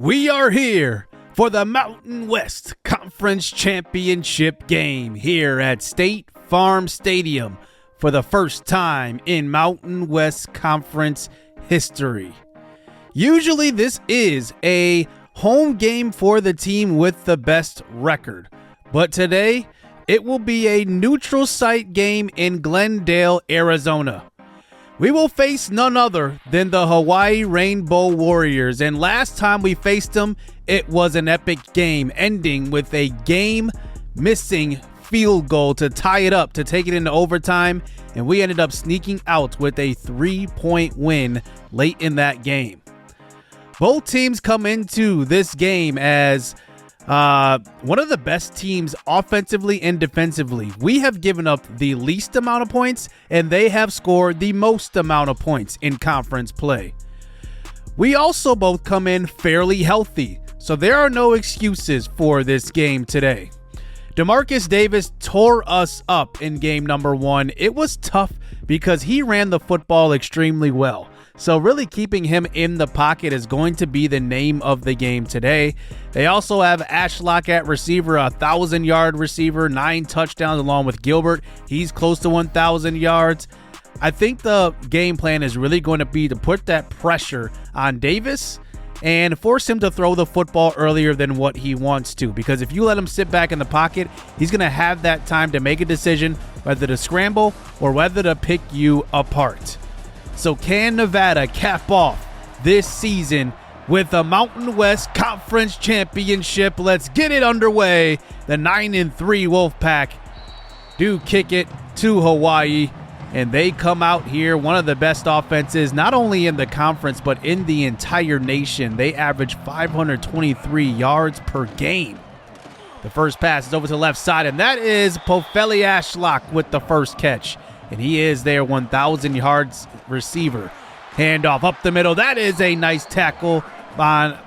We are here for the Mountain West Conference Championship game here at State Farm Stadium for the first time in Mountain West Conference history. Usually this is a home game for the team with the best record, but today it will be a neutral site game in Glendale, Arizona. We will face none other than the Hawai'i Rainbow Warriors, and last time we faced them, it was an epic game, ending with a game-missing field goal to tie it up, to take it into overtime, and we ended up sneaking out with a 3-point win late in that game. Both teams come into this game as one of the best teams offensively and defensively. We have given up the least amount of points, and they have scored the most amount of points in conference play. We also both come in fairly healthy, so there are no excuses for this game today. Demarcus Davis tore us up in game number 1. It was tough because he ran the football extremely well. So really keeping him in the pocket is going to be the name of the game today. They also have Ashlock at receiver, a 1,000-yard receiver, 9 touchdowns along with Gilbert. He's close to 1,000 yards. I think the game plan is really going to be to put that pressure on Davis and force him to throw the football earlier than what he wants to. Because if you let him sit back in the pocket, he's going to have that time to make a decision whether to scramble or whether to pick you apart. So can Nevada cap off this season with a Mountain West Conference Championship? Let's get it underway. The 9-3 Wolfpack do kick it to Hawai'i, and they come out here one of the best offenses, not only in the conference, but in the entire nation. They average 523 yards per game. The first pass is over to the left side, and that is Pofele Ashlock with the first catch. And he is their 1,000 yards receiver. Handoff up the middle. That is a nice tackle by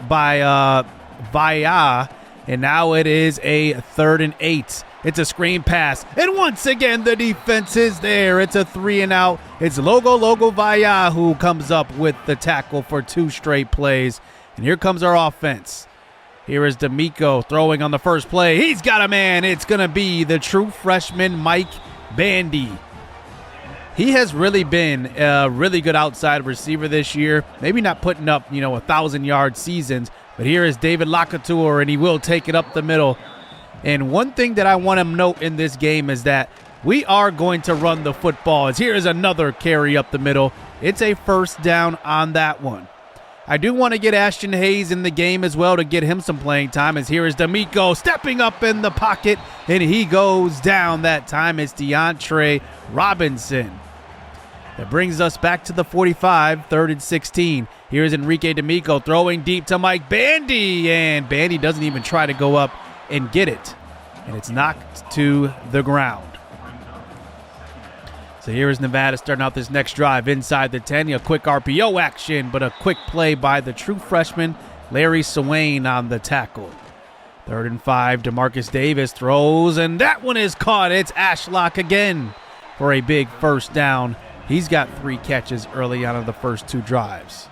Vailahi. And now it is a 3rd and 8. It's a screen pass. And once again, the defense is there. It's a 3-and-out. It's Logo Vailahi who comes up with the tackle for 2 straight plays. And here comes our offense. Here is Damico throwing on the first play. He's got a man. It's going to be the true freshman Mike Bandy. He has really been a really good outside receiver this year. Maybe not putting up, 1,000-yard seasons, but here is David Lacouture, and he will take it up the middle. And one thing that I want to note in this game is that we are going to run the football. As here is another carry up the middle. It's a first down on that one. I do want to get Ashton Hayes in the game as well to get him some playing time, as here is Damico stepping up in the pocket, and he goes down. That time it's DeAndre Robinson. That brings us back to the 45, 3rd and 16. Here's Enrique Damico throwing deep to Mike Bandy, and Bandy doesn't even try to go up and get it, and it's knocked to the ground. So here is Nevada starting out this next drive inside the 10. A quick RPO action, but a quick play by the true freshman Larry Swain on the tackle. 3rd and 5, Demarcus Davis throws, and that one is caught. It's Ashlock again for a big first down. He's got 3 catches early on in the first 2 drives.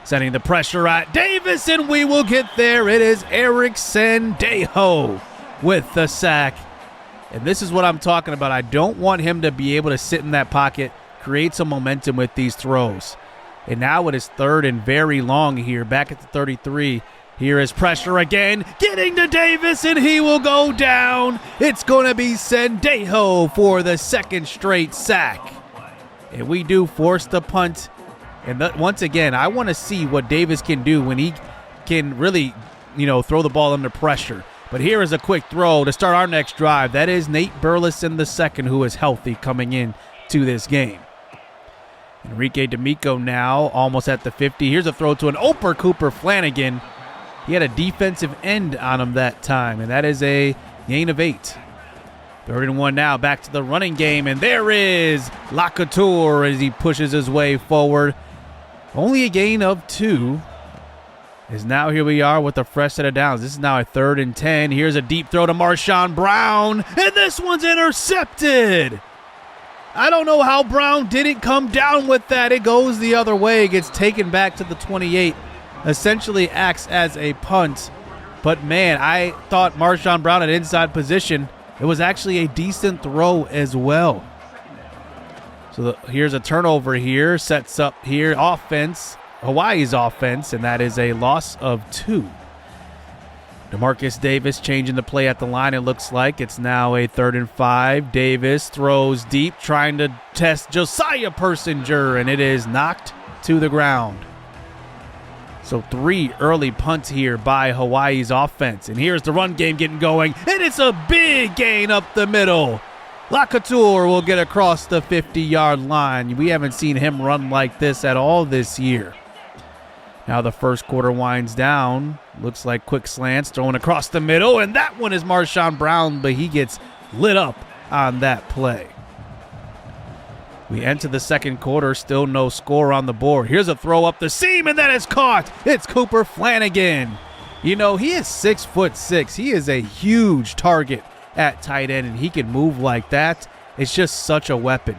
Setting the pressure at Davis, and we will get there. It is Eric Sendejo with the sack. And this is what I'm talking about. I don't want him to be able to sit in that pocket, create some momentum with these throws. And now it is 3rd and very long here, back at the 33. Here is pressure again, getting to Davis, and he will go down. It's going to be Sendejo for the 2nd straight sack. And we do force the punt. And once again, I want to see what Davis can do when he can really, throw the ball under pressure. But here is a quick throw to start our next drive. That is Nate Burleson II, who is healthy coming in to this game. Enrique Damico now almost at the 50. Here's a throw to an open Cooper Flanagan. He had a defensive end on him that time, and that is a gain of 8. 3rd and 1 now, back to the running game, and there is Lacouture as he pushes his way forward. Only a gain of 2. As now here we are with a fresh set of downs. This is now a 3rd and 10. Here's a deep throw to Marshawn Brown, and this one's intercepted. I don't know how Brown didn't come down with that. It goes the other way, gets taken back to the 28. essentially acts as a punt. But man, I thought Marshawn Brown at inside position. It was actually a decent throw as well. So here's a turnover here, sets up here offense, Hawaii's offense, and that is a loss of 2. Demarcus Davis changing the play at the line, it looks like. It's now a 3rd and 5. Davis throws deep, trying to test Josiah Persinger, and it is knocked to the ground. So 3 early punts here by Hawaii's offense. And here's the run game getting going, and it's a big gain up the middle. Lacouture will get across the 50-yard line. We haven't seen him run like this at all this year. Now the first quarter winds down. Looks like quick slants thrown across the middle, and that one is Marshawn Brown, but he gets lit up on that play. We enter the second quarter, still no score on the board. Here's a throw up the seam, and that is caught. It's Cooper Flanagan. You know, he is 6'6". He is a huge target at tight end, and he can move like that. It's just such a weapon.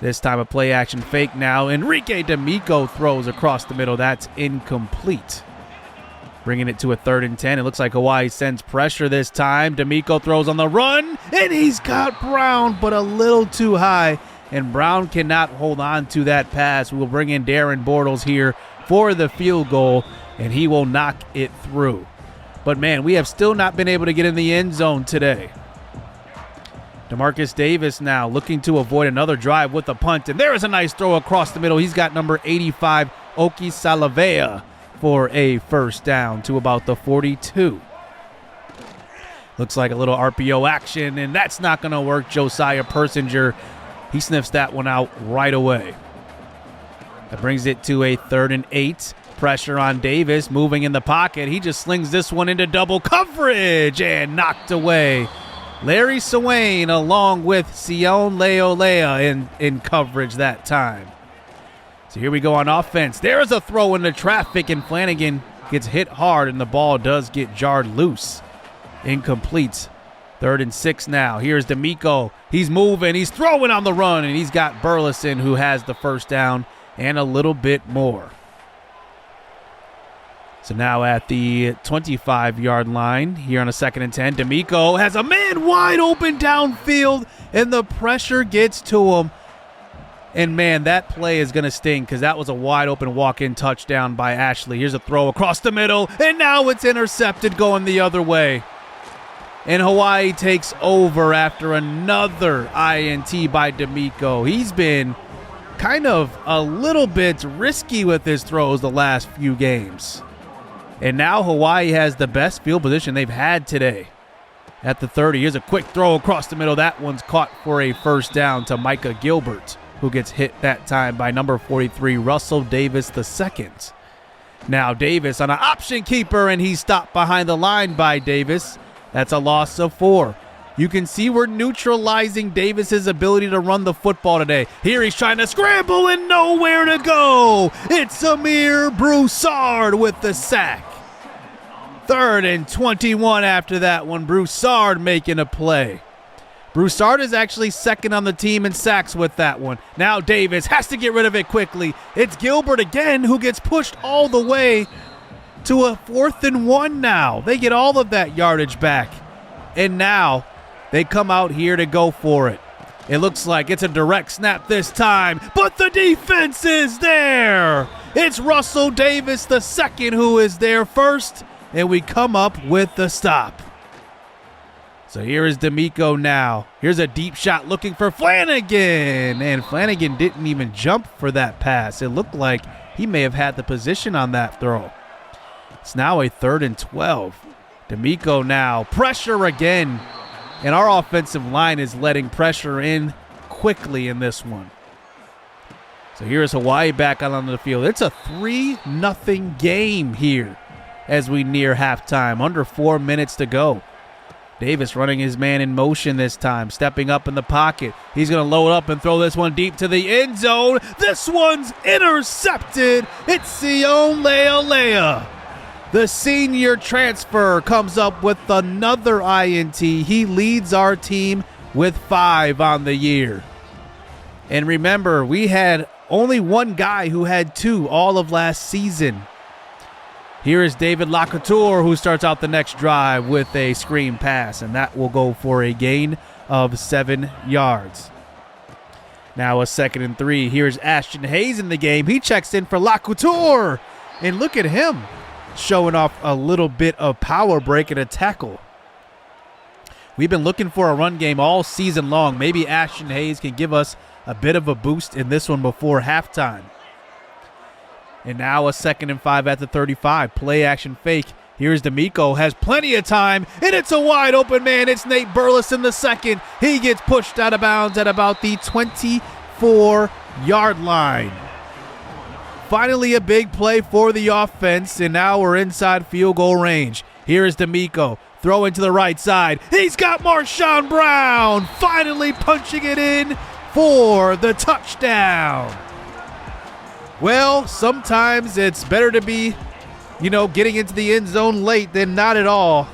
This time a play action fake now. Enrique Damico throws across the middle. That's incomplete. Bringing it to a 3rd and 10. It looks like Hawaii sends pressure this time. Damico throws on the run, and he's got Brown, but a little too high. And Brown cannot hold on to that pass. We'll bring in Darren Bortles here for the field goal, and he will knock it through. But man, we have still not been able to get in the end zone today. Demarcus Davis now looking to avoid another drive with a punt, and there is a nice throw across the middle. He's got number 85, Oki Salavea, for a first down to about the 42. Looks like a little RPO action, and that's not going to work. Josiah Persinger, he sniffs that one out right away. That brings it to a 3rd and 8. Pressure on Davis, moving in the pocket. He just slings this one into double coverage and knocked away. Larry Swain along with Sion Leolea in coverage that time. So here we go on offense. There's a throw into traffic, and Flanagan gets hit hard, and the ball does get jarred loose. Incomplete. 3rd and 6 now. Here's Damico. He's moving. He's throwing on the run, and he's got Burleson, who has the first down and a little bit more. So now at the 25-yard line here on a 2nd and 10, Damico has a man wide open downfield, and the pressure gets to him. And, man, that play is going to sting because that was a wide-open walk-in touchdown by Ashley. Here's a throw across the middle, and now it's intercepted going the other way. And Hawaii takes over after another INT by Damico. He's been kind of a little bit risky with his throws the last few games. And now Hawaii has the best field position they've had today. At the 30, here's a quick throw across the middle. That one's caught for a first down to Micah Gilbert, who gets hit that time by number 43, Russell Davis II. Now Davis on an option keeper, and he's stopped behind the line by Davis. That's a loss of 4. You can see we're neutralizing Davis's ability to run the football today. Here he's trying to scramble and nowhere to go. It's Amir Broussard with the sack. 3rd and 21 after that one. Broussard making a play. Broussard is actually 2nd on the team in sacks with that one. Now Davis has to get rid of it quickly. It's Gilbert again who gets pushed all the way to a 4th and 1 now. They get all of that yardage back. And now they come out here to go for it. It looks like it's a direct snap this time, but the defense is there. It's Russell Davis II who is there first, and we come up with the stop. So here is Damico now. Here's a deep shot looking for Flanagan, and Flanagan didn't even jump for that pass. It looked like he may have had the position on that throw. It's now a 3rd and 12. Damico now, pressure again, and our offensive line is letting pressure in quickly in this one. So here's Hawaii back out on the field. It's a 3-0 game here as we near halftime, under 4 minutes to go. Davis running his man in motion this time, stepping up in the pocket. He's going to load up and throw this one deep to the end zone. This one's intercepted. It's Sion Leolea. The senior transfer comes up with another INT. He leads our team with 5 on the year. And remember, we had only one guy who had 2 all of last season. Here is David Lacouture, who starts out the next drive with a screen pass, and that will go for a gain of 7 yards. Now a 2nd and 3. Here's Ashton Hayes in the game. He checks in for Lacouture, and look at him showing off a little bit of power breaking a tackle. We've been looking for a run game all season long. Maybe Ashton Hayes can give us a bit of a boost in this one before halftime. And now a 2nd and 5 at the 35. Play action fake. Here's Damico, has plenty of time, and it's a wide open man. It's Nate Burleson the second. He gets pushed out of bounds at about the 24-yard line. Finally a big play for the offense, and now we're inside field goal range. Here is Damico, throwing to the right side. He's got Marshawn Brown finally punching it in for the touchdown. Well, sometimes it's better to be, getting into the end zone late than not at all.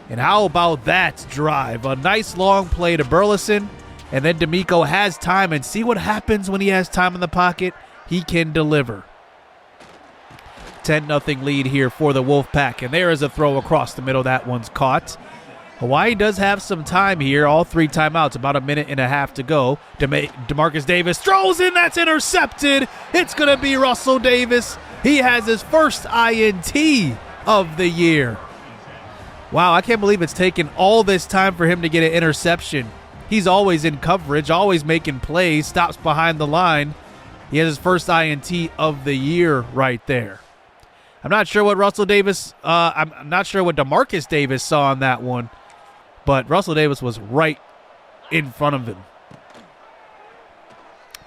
And how about that drive? A nice long play to Burleson, and then Damico has time, and see what happens when he has time in the pocket. He can deliver. 10-0 lead here for the Wolfpack, and there is a throw across the middle. That one's caught. Hawaii does have some time here, all 3 timeouts, about a minute and a half to go. Demarcus Davis throws in, that's intercepted. It's going to be Russell Davis. He has his first INT of the year. Wow, I can't believe it's taken all this time for him to get an interception. He's always in coverage, always making plays, stops behind the line. He has his first INT of the year right there. I'm not sure what I'm not sure what Demarcus Davis saw on that one, but Russell Davis was right in front of him.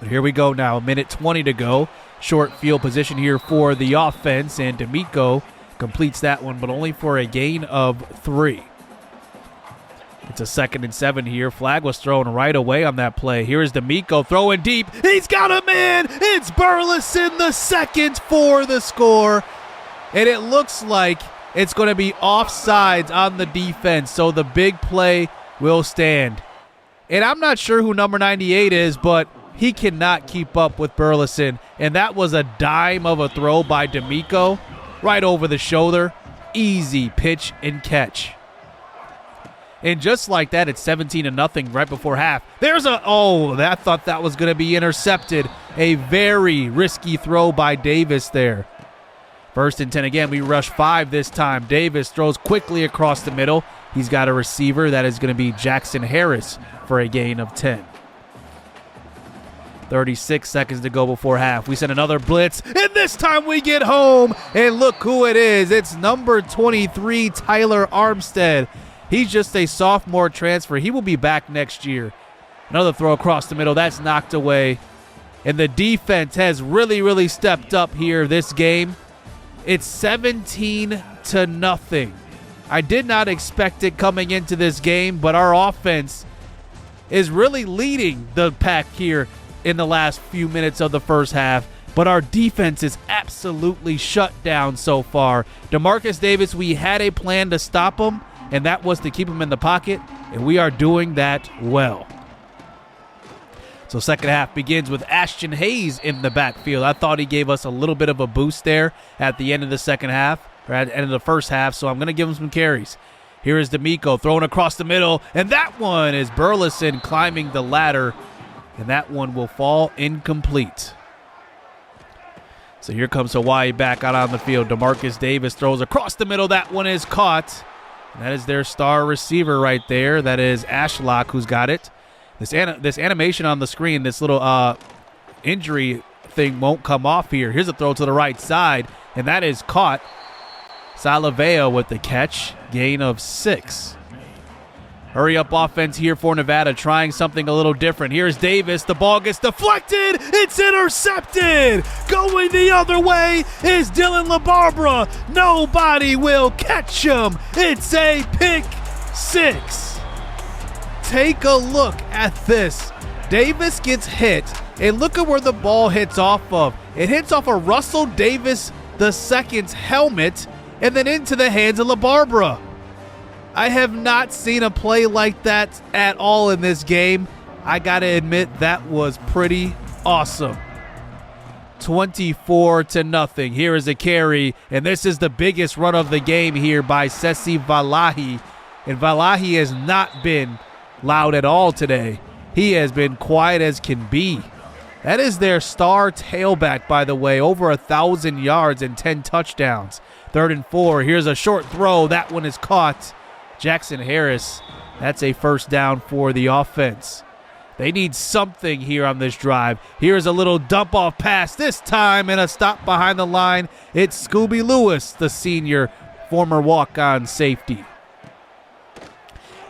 But here we go now, 1:20 to go. Short field position here for the offense, and Damico completes that one, but only for a gain of 3. It's a 2nd and 7 here. Flag was thrown right away on that play. Here is Damico throwing deep. He's got a man. It's Burleson the second for the score. And it looks like it's going to be offsides on the defense, so the big play will stand. And I'm not sure who number 98 is, but he cannot keep up with Burleson. And that was a dime of a throw by Damico, right over the shoulder. Easy pitch and catch. And just like that, it's 17-0 right before half. I thought that was going to be intercepted. A very risky throw by Davis there. 1st and 10 again. We rush 5 this time. Davis throws quickly across the middle. He's got a receiver. That is going to be Jackson Harris for a gain of 10. 36 seconds to go before half. We send another blitz, and this time we get home. And look who it is. It's number 23, Tyler Armstead. He's just a sophomore transfer. He will be back next year. Another throw across the middle. That's knocked away. And the defense has really, really stepped up here this game. It's 17-0. I did not expect it coming into this game, but our offense is really leading the pack here in the last few minutes of the first half. But our defense is absolutely shut down so far. Demarcus Davis, we had a plan to stop him, and that was to keep him in the pocket, and we are doing that well. So second half begins with Ashton Hayes in the backfield. I thought he gave us a little bit of a boost there at the end of the second half, or at the end of the first half, so I'm going to give him some carries. Here is Damico throwing across the middle, and that one is Burleson climbing the ladder, and that one will fall incomplete. So here comes Hawaii back out on the field. Demarcus Davis throws across the middle. That one is caught. And that is their star receiver right there. That is Ashlock who's got it. This animation on the screen, this little injury thing won't come off here. Here's a throw to the right side, and that is caught. Salaveo with the catch, gain of 6. Hurry up offense here for Nevada, trying something a little different. Here's Davis, the ball gets deflected, it's intercepted! Going the other way is Dylan LaBarbera. Nobody will catch him. It's a pick 6. Take a look at this. Davis gets hit, and look at where the ball hits off of. It hits off of Russell Davis II's helmet and then into the hands of LaBarbera. I have not seen a play like that at all in this game. I got to admit, that was pretty awesome. 24-0. Here is a carry, and this is the biggest run of the game here by Sesi Vailahi. And Vailahi has not been loud at all today. He has been quiet as can be. That is their star tailback, by the way, over 1,000 yards and 10 touchdowns. 3rd and 4. Here's a short throw. That one is caught. Jackson Harris, that's a first down for the offense. They need something here on this drive. Here's a little dump-off pass this time and a stop behind the line. It's Scooby Lewis, the senior, former walk-on safety.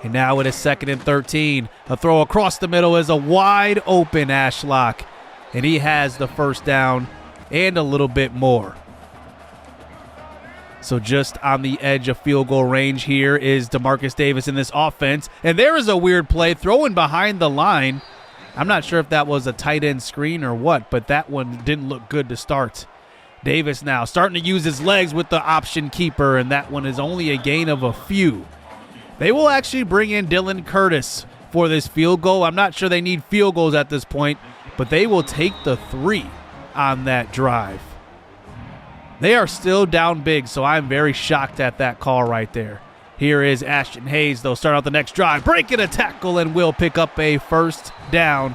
And now it is 2nd and 13. A throw across the middle is a wide open Ashlock. And he has the first down and a little bit more. So just on the edge of field goal range here is Demarcus Davis in this offense. And there is a weird play throwing behind the line. I'm not sure if that was a tight end screen or what, but that one didn't look good to start. Davis now starting to use his legs with the option keeper, and that one is only a gain of a few. They will actually bring in Dylan Curtis for this field goal. I'm not sure they need field goals at this point, but they will take the 3 on that drive. They are still down big, so I'm very shocked at that call right there. Here is Ashton Hayes, though, start out the next drive, breaking a tackle, and will pick up a first down.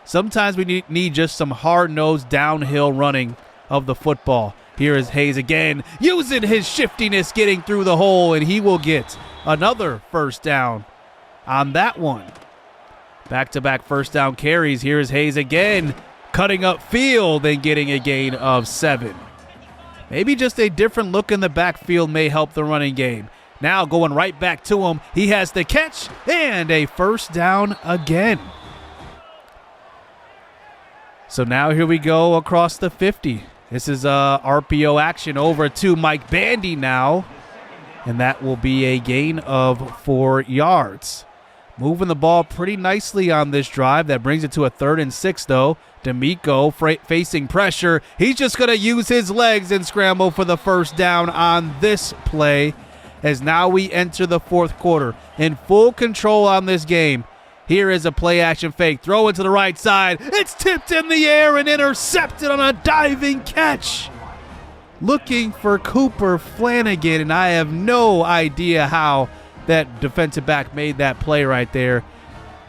Sometimes we need just some hard-nosed downhill running of the football. Here is Hayes again, using his shiftiness, getting through the hole, and he will get another first down on that one. Back-to-back first down carries. Here is Hayes again, cutting up field and getting a gain of 7. Maybe just a different look in the backfield may help the running game. Now going right back to him. He has the catch and a first down again. So now here we go across the 50. This is RPO action over to Mike Bandy now. And that will be a gain of 4 yards. Moving the ball pretty nicely on this drive. That brings it to a 3rd and 6, though. Damico facing pressure. He's just going to use his legs and scramble for the first down on this play, as now we enter the 4th quarter in full control on this game. Here is a play-action fake. Throw it to the right side. It's tipped in the air and intercepted on a diving catch. Looking for Cooper Flanagan, and I have no idea how that defensive back made that play right there.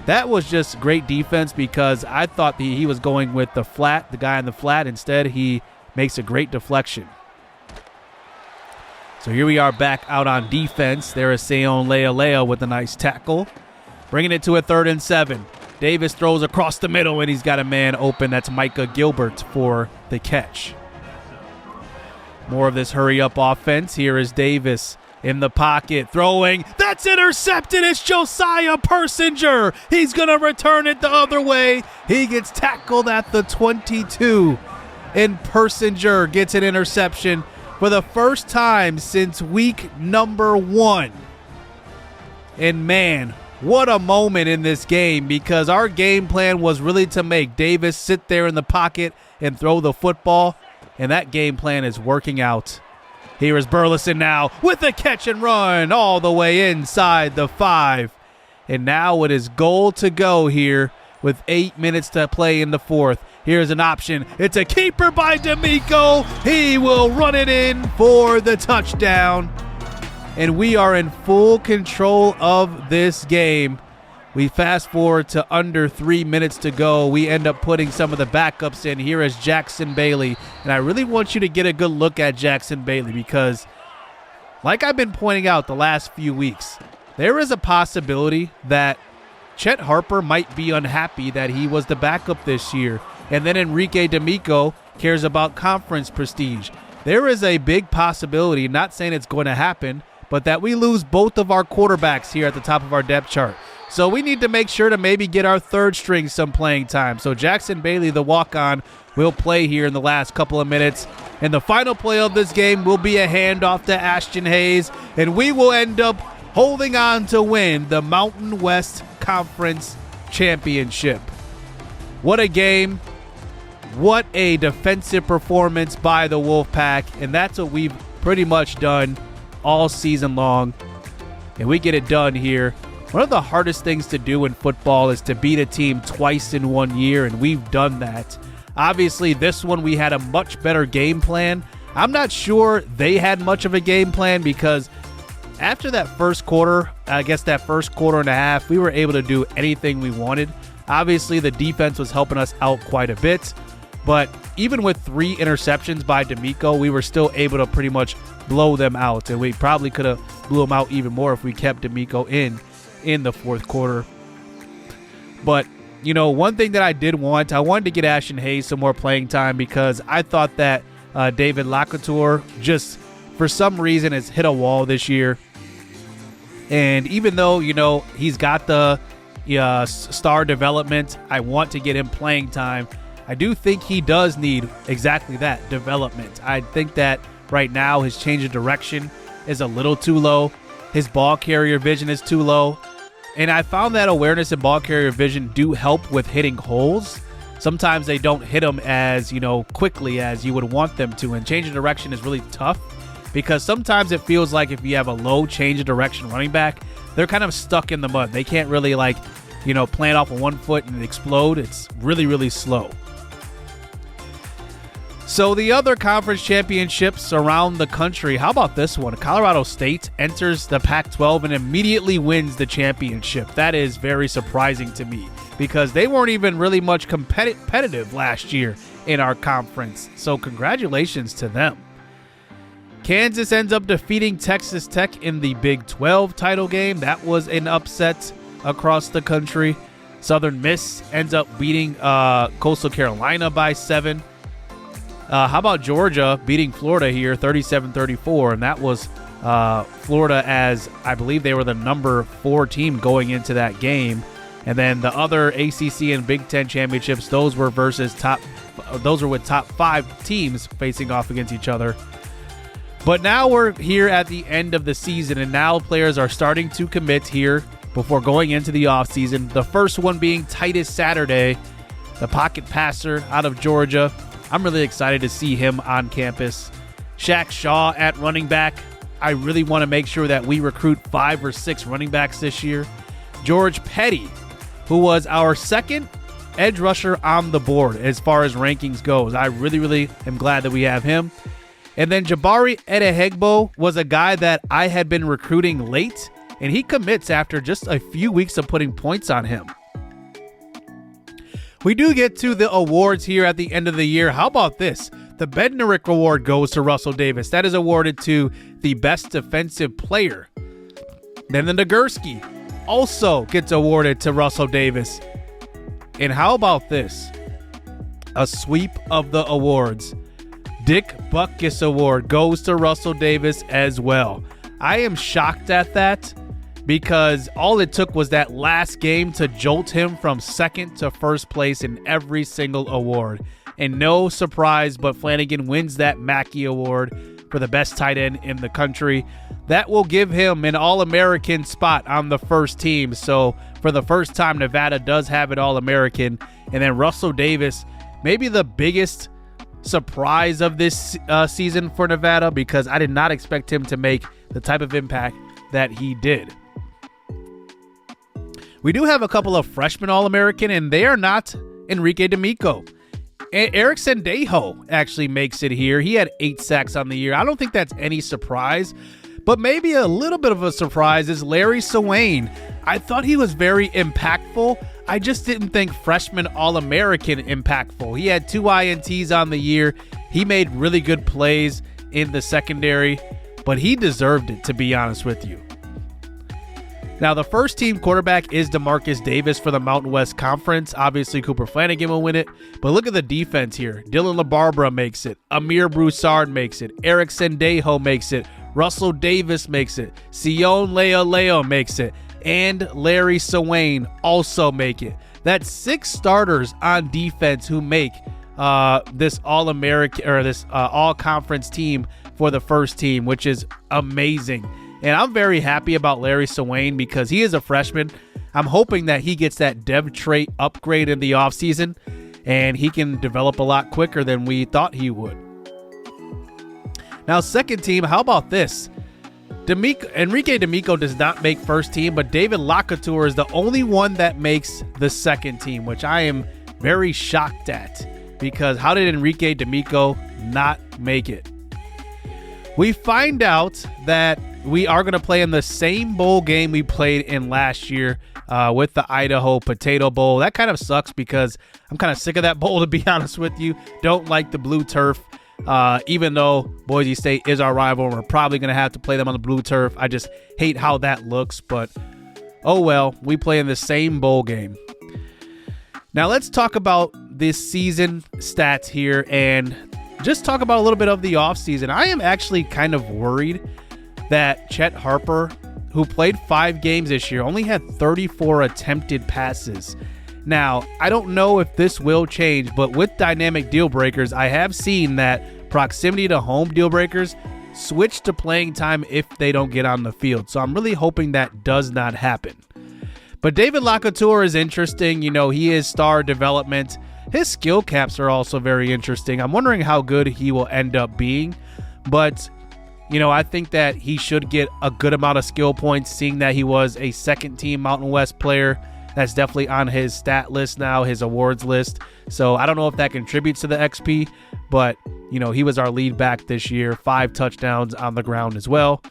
That was just great defense, because I thought he was going with the flat, the guy in the flat. Instead, he makes a great deflection. So here we are back out on defense. There is Seon Lealea with a nice tackle. Bringing it to a 3rd and 7. Davis throws across the middle, and he's got a man open. That's Micah Gilbert for the catch. More of this hurry-up offense. Here is Davis in the pocket, throwing. That's intercepted. It's Josiah Persinger. He's going to return it the other way. He gets tackled at the 22. And Persinger gets an interception for the first time since week number 1. And man, what a moment in this game, because our game plan was really to make Davis sit there in the pocket and throw the football. And that game plan is working out. Here is Burleson now with a catch and run all the way inside the 5. And now it is goal to go here with 8 minutes to play in the 4th. Here's an option. It's a keeper by Damico. He will run it in for the touchdown. And we are in full control of this game. We fast forward to under 3 minutes to go. We end up putting some of the backups in. Here is Jackson Bailey. And I really want you to get a good look at Jackson Bailey, because like I've been pointing out the last few weeks, there is a possibility that Chet Harper might be unhappy that he was the backup this year. And then Enrique Damico cares about conference prestige. There is a big possibility, not saying it's going to happen, but that we lose both of our quarterbacks here at the top of our depth chart. So we need to make sure to maybe get our 3rd string some playing time. So Jackson Bailey, the walk-on, will play here in the last couple of minutes. And the final play of this game will be a handoff to Ashton Hayes. And we will end up holding on to win the Mountain West Conference Championship. What a game. What a defensive performance by the Wolfpack. And that's what we've pretty much done all season long. And we get it done here. One of the hardest things to do in football is to beat a team twice in 1 year, and we've done that. Obviously, this one we had a much better game plan. I'm not sure they had much of a game plan because after that first quarter, I guess that first quarter and a half, we were able to do anything we wanted. Obviously, the defense was helping us out quite a bit, but even with 3 interceptions by Damico, we were still able to pretty much blow them out, and we probably could have blew them out even more if we kept Damico in the fourth quarter. But, you know, one thing that I wanted to get Ashton Hayes some more playing time because I thought that David Lacouture just, for some reason, has hit a wall this year. And even though, you know, he's got the star development, I want to get him playing time. I do think he does need exactly that, development. I think that right now his change of direction is a little too low. His ball carrier vision is too low. And I found that awareness and ball carrier vision do help with hitting holes. Sometimes they don't hit them as, you know, quickly as you would want them to. And change of direction is really tough because sometimes it feels like if you have a low change of direction running back, they're kind of stuck in the mud. They can't really, like, you know, plant off of one foot and explode. It's really, really slow. So the other conference championships around the country, how about this one? Colorado State enters the Pac-12 and immediately wins the championship. That is very surprising to me because they weren't even really much competitive last year in our conference. So congratulations to them. Kansas ends up defeating Texas Tech in the Big 12 title game. That was an upset across the country. Southern Miss ends up beating Coastal Carolina by 7. How about Georgia beating Florida here 37-34, and that was Florida, as I believe they were the number 4 team going into that game. And then the other ACC and Big Ten championships, those were with top 5 teams facing off against each other. But now we're here at the end of the season, and now players are starting to commit here before going into the offseason. The first one being Titus Saturday, the pocket passer out of Georgia. I'm really excited to see him on campus. Shaq Shaw at running back. I really want to make sure that we recruit 5 or 6 running backs this year. George Petty, who was our second edge rusher on the board as far as rankings goes. I really, really am glad that we have him. And then Jabari Edehegbo was a guy that I had been recruiting late, and he commits after just a few weeks of putting points on him. We do get to the awards here at the end of the year. How about this? The Bednarik Award goes to Russell Davis. That is awarded to the best defensive player. Then the Nagurski also gets awarded to Russell Davis. And how about this? A sweep of the awards. Dick Butkus Award goes to Russell Davis as well. I am shocked at that, because all it took was that last game to jolt him from second to first place in every single award. And no surprise, but Flanagan wins that Mackey Award for the best tight end in the country. That will give him an All-American spot on the first team. So for the first time, Nevada does have an All-American. And then Russell Davis, maybe the biggest surprise of this season for Nevada, because I did not expect him to make the type of impact that he did. We do have a couple of freshmen All-American, and they are not Enrique Damico. Eric Sendejo actually makes it here. He had 8 sacks on the year. I don't think that's any surprise, but maybe a little bit of a surprise is Larry Swain. I thought he was very impactful. I just didn't think freshman All-American impactful. He had 2 INTs on the year. He made really good plays in the secondary, but he deserved it, to be honest with you. Now, the first team quarterback is Demarcus Davis for the Mountain West Conference. Obviously, Cooper Flanagan will win it. But look at the defense here. Dylan LaBarbera makes it. Amir Broussard makes it. Eric Sendejo makes it. Russell Davis makes it. Sion Leo makes it. And Larry Swain also make it. That's 6 starters on defense who make this All-American or this All-Conference team for the first team, which is amazing. And I'm very happy about Larry Swain because he is a freshman. I'm hoping that he gets that dev trait upgrade in the offseason and he can develop a lot quicker than we thought he would. Now, second team, how about this? Enrique Damico does not make first team, but David Lacouture is the only one that makes the second team, which I am very shocked at because how did Enrique Damico not make it? We find out that we are going to play in the same bowl game we played in last year with the Idaho Potato Bowl. That kind of sucks because I'm kind of sick of that bowl, to be honest with you. Don't like the blue turf. Even though Boise State is our rival, we're probably going to have to play them on the blue turf. I just hate how that looks, but oh well, we play in the same bowl game. Now let's talk about this season stats here and just talk about a little bit of the offseason. I am actually kind of worried that Chet Harper, who played 5 games this year, only had 34 attempted passes. Now, I don't know if this will change, but with dynamic deal breakers, I have seen that proximity to home deal breakers switch to playing time if they don't get on the field. So I'm really hoping that does not happen. But David Lacouture is interesting. You know, he is star development. His skill caps are also very interesting. I'm wondering how good he will end up being. But, you know, I think that he should get a good amount of skill points, seeing that he was a second-team Mountain West player. That's definitely on his stat list now, his awards list. So I don't know if that contributes to the XP, but, you know, he was our lead back this year, 5 touchdowns on the ground as well.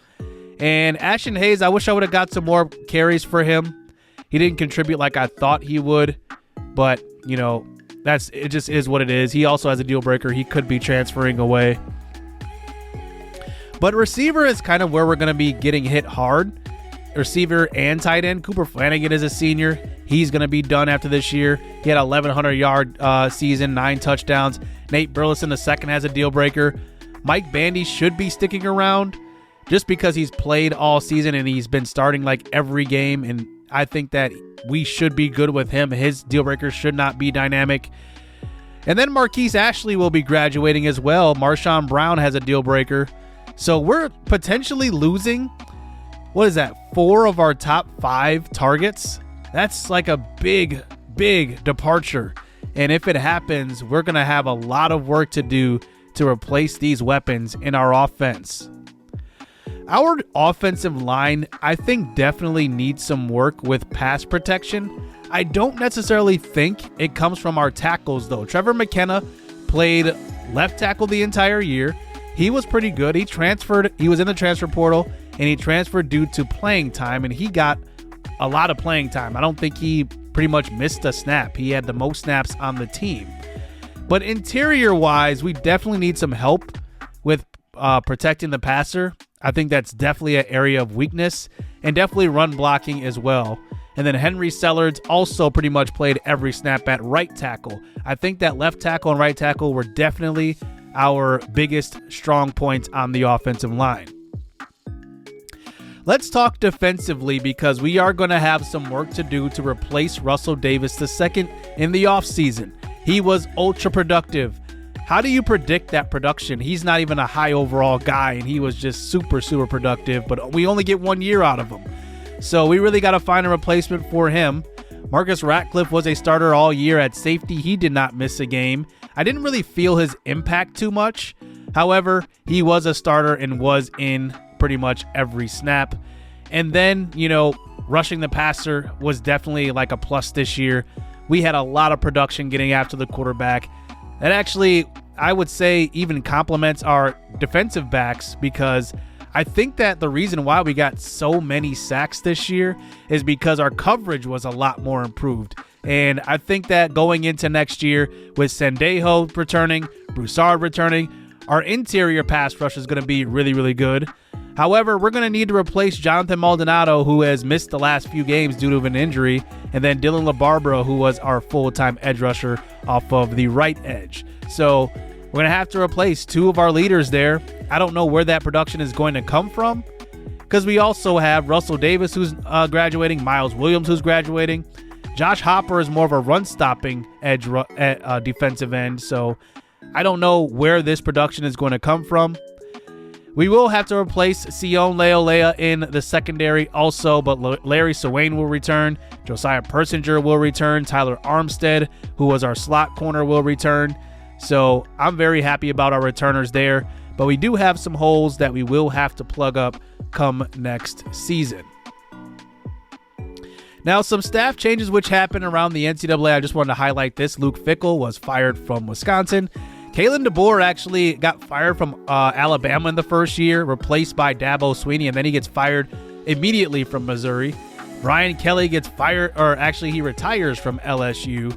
And Ashton Hayes, I wish I would have got some more carries for him. He didn't contribute like I thought he would, but, you know, it just is what it is. He also has a deal breaker. He could be transferring away. But receiver is kind of where we're going to be getting hit hard. Receiver and tight end. Cooper Flanagan is a senior. He's going to be done after this year. He had a 1,100-yard season, 9 touchdowns. Nate Burleson II has a deal breaker. Mike Bandy should be sticking around just because he's played all season and he's been starting like every game, and I think that we should be good with him. His deal breaker should not be dynamic. And then Marquise Ashley will be graduating as well. Marshawn Brown has a deal breaker. So we're potentially losing, 4 of our top 5 targets? That's like a big departure. And if it happens, we're going to have a lot of work to do to replace these weapons in our offense. Our offensive line, I think, definitely needs some work with pass protection. I don't necessarily think it comes from our tackles, though. Trevor McKenna played left tackle the entire year. He was pretty good. He was in the transfer portal, and he transferred due to playing time, and he got a lot of playing time. I don't think he pretty much missed a snap. He had the most snaps on the team. But interior-wise, we definitely need some help with protecting the passer. I think that's definitely an area of weakness, and definitely run blocking as well. And then Henry Sellards also pretty much played every snap at right tackle. I think that left tackle and right tackle were definitely our biggest strong points on the offensive line. Let's talk defensively, because we are going to have some work to do to replace Russell Davis II in the offseason. He was ultra productive. How do you predict that production? He's not even a high overall guy, and he was just super productive, but we only get 1 year out of him. So we really got to find a replacement for him. Marcus Ratcliffe was a starter all year at safety. He did not miss a game. I didn't really feel his impact too much. However, he was a starter and was in pretty much every snap. And then, you know, rushing the passer was definitely like a plus this year. We had a lot of production getting after the quarterback. That actually, I would say, even complements our defensive backs, because I think that the reason why we got so many sacks this year is because our coverage was a lot more improved. And I think that going into next year with Sendejo returning, Broussard returning, our interior pass rush is going to be really good. However, we're going to need to replace Jonathan Maldonado, who has missed the last few games due to an injury, and then Dylan LaBarbera, who was our full-time edge rusher off of the right edge. So we're going to have to replace 2 of our leaders there. I don't know where that production is going to come from, because we also have Russell Davis, who's graduating, Miles Williams, who's graduating. Josh Hopper is more of a run-stopping edge defensive end, so I don't know where this production is going to come from. We will have to replace Sion Leolea in the secondary also, but Larry Swain will return. Josiah Persinger will return. Tyler Armstead, who was our slot corner, will return. So I'm very happy about our returners there, but we do have some holes that we will have to plug up come next season. Now, some staff changes which happened around the NCAA. I just wanted to highlight this. Luke Fickell was fired from Wisconsin. Kalen DeBoer actually got fired from Alabama in the first year, replaced by Dabo Swinney, and then he gets fired immediately from Missouri. Brian Kelly gets fired, or actually he retires from LSU.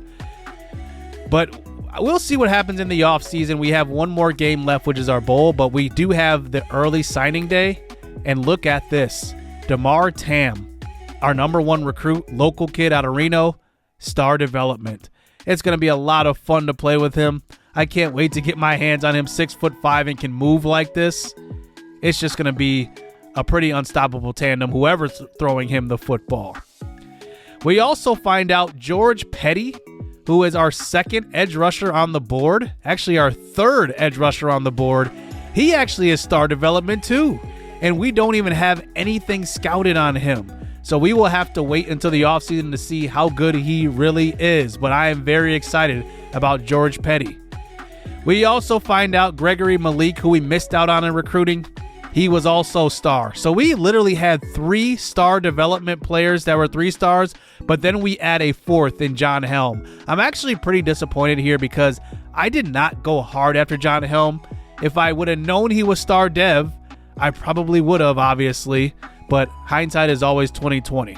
But we'll see what happens in the offseason. We have one more game left, which is our bowl, but we do have the early signing day. And look at this. DeMar Tam, our #1 recruit, local kid out of Reno, star development. It's going to be a lot of fun to play with him. I can't wait to get my hands on him, 6'5" and can move like this. It's just going to be a pretty unstoppable tandem, whoever's throwing him the football. We also find out George Petty, who is our second edge rusher on the board, actually our third edge rusher on the board. He actually is star development too, and we don't even have anything scouted on him. So we will have to wait until the offseason to see how good he really is, but I am very excited about George Petty. We also find out Gregory Malik, who we missed out on in recruiting. He was also star. So we literally had 3 star development players that were 3 stars, but then we add a 4th in John Helm. I'm actually pretty disappointed here because I did not go hard after John Helm. If I would have known he was star dev, I probably would have, obviously, but hindsight is always 20/20.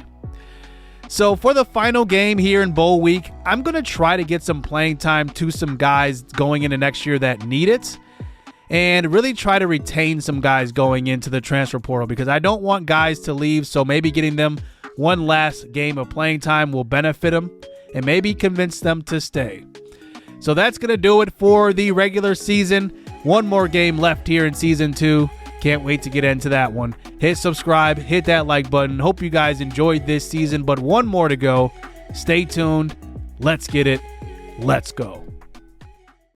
So for the final game here in Bowl Week, I'm going to try to get some playing time to some guys going into next year that need it, and really try to retain some guys going into the transfer portal because I don't want guys to leave, so maybe getting them one last game of playing time will benefit them and maybe convince them to stay. So that's going to do it for the regular season. One more game left here in Season 2. Can't wait to get into that one. Hit subscribe, hit that like button. Hope you guys enjoyed this season, but one more to go. Stay tuned. Let's get it. Let's go.